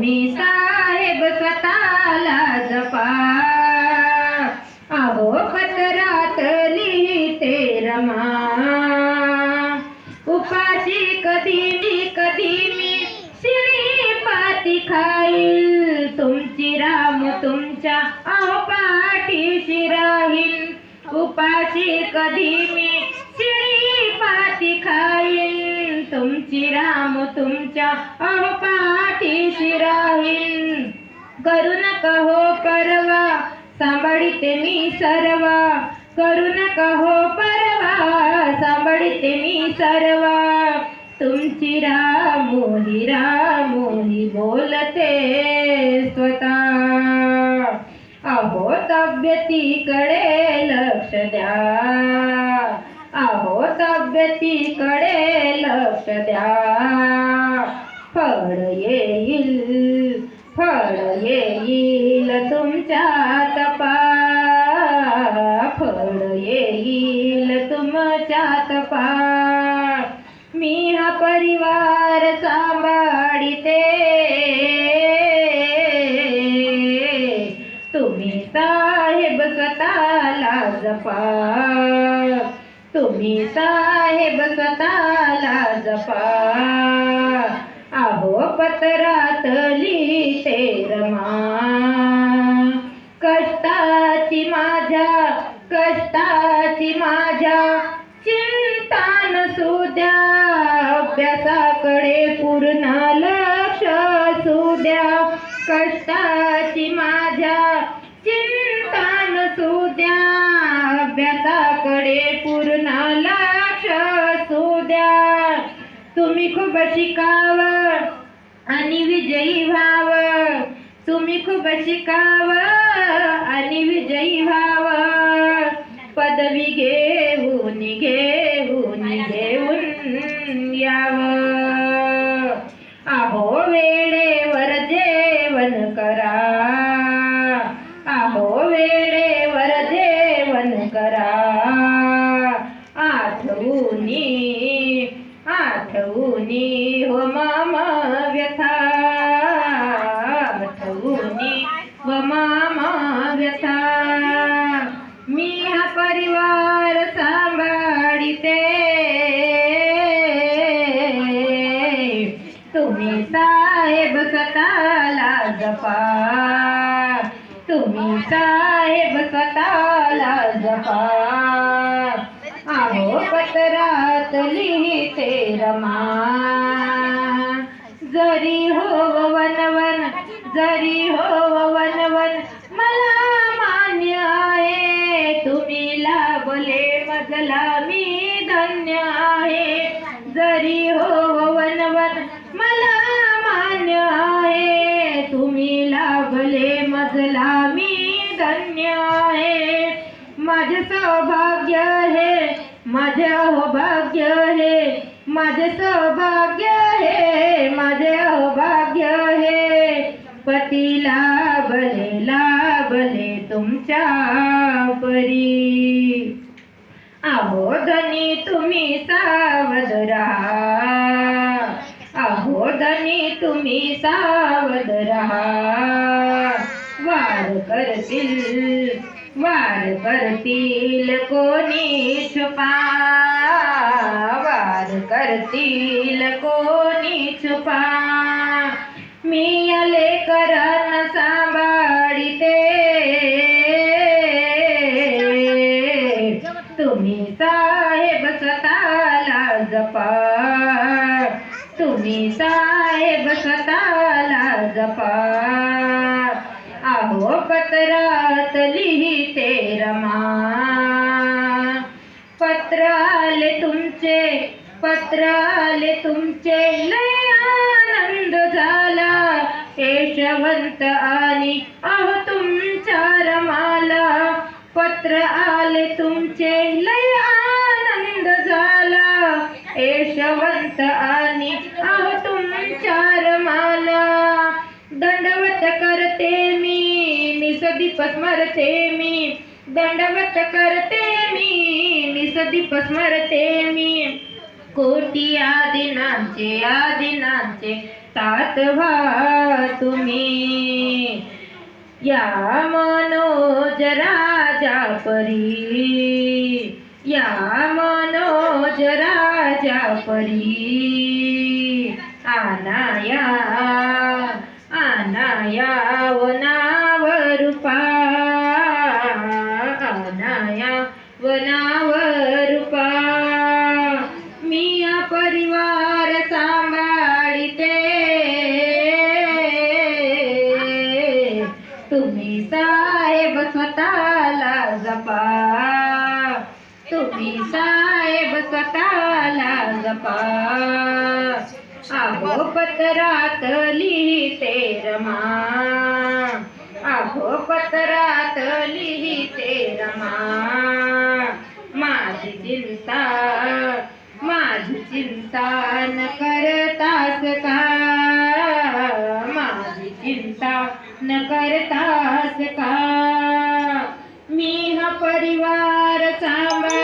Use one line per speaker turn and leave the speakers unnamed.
तुम्ही साहेब स्वतःला जपा. अहो पत्रात लिहिते रमा, उपाशी कधी मी शिळी पाती खाईल. तुमची राम तुमच्या अहो पाठीशी राहील. उपाशी कधी मी शिळी पाती खाईल. तुमची राम तुमच्या अहो पाठीशी राहील. करू नका हो परवा सांभाळीते मी सर्वा. करू नका हो परवा सांभाळीते मी सर्वा. तुमची रामोही बोलते स्वतः. अहो तब्येतीकडे लक्ष द्या. अहो तब्येतीकडे लक्ष द्या. फळ येईल तुमच्या तपा. फळ येईल तुमच्या तपा. मी हा परिवार सांभाळीते. तुम्ही साहेब स्वतःला जपा. तुम्ही साहेब स्वतःला जपा. अहो पत्रात लिहिते रमा, कष्टाची माझ्या चिंता नसू द्या. अभ्यासाकडे पूर्ण लक्ष असू द्या. कष्टाची माझ्या चिंता नसू द्या. अभ्यासाकडे पूर्ण लक्ष असू द्या. तुम्ही खूप शिकावं आणि विजयी व्हावं. तुम्ही खूप शिकावं आणि विजयी व्हावं. पदवी घेऊन यावं. अहो वेळेवर जेवण करा. अहो वेळेवर जेवण करा. आठवूनी हो मामा व्यथा. आठवूनी हो मामा व्यथा. मी हा परिवार सांभाळीते. तुम्ही साहेब स्वतःला जपा. तुम्ही साहेब स्वतःला जपा. अहो पत्रात लिहिते रमा, जरी हो वनवन मला मान्य आहे. तुम्ही लाभले मजला मी धन्य आहे. जरी हो वनवन मला मान्य आहे. तुम्ही लाभले मजला मी धन्य आहे. माझे सौभाग्य है, माझे अहोभाग्य है. माझे सौभाग्य है, माझे अहोभाग्य है. पती लाभले तुमच्या परी. अहो धनी तुम्ही सावध रहा. अहो धनी तुम्ही सावध रहा. वार करतील कोणी छुपा. वार करतील कोणी छुपा. मी या लेकरांना सांभाळीते. तुम्ही साहेब स्वतःला जपा. तुम्ही साहेब स्वतःला जपा. अहो पत्रात लिहिते रमा, पत्र आले तुमचे लय आनंद झाला. यशवंत आणि अहो तुमच्या रमाला. पत्र आले तुमचे लय आनंद झाला. यशवंत आणि अहो तुमच्या रमाला. दंडवत करते मी निसदीप स्मरते मी. दंडवत करते मी निसदीप स्मरते मी. कोटी आदिनांचे तात व्हा तुम्ही, या मनोज राजा परी, या मनोज राजा परी, आनाया आनाया वनावर पा, आनाया वनावर पा, मी हा परिवार सांभाळते, तुम्ही साहेब स्वतःला जपा, तुम्ही साहेब स्वतःला जपा, अहो पत्रात लिहिते रमा, अहो पत्रात लिहिते रमा, माझी चिंता न करतास का, माझी चिंता न करतास का, मी हा परिवार सांभाळ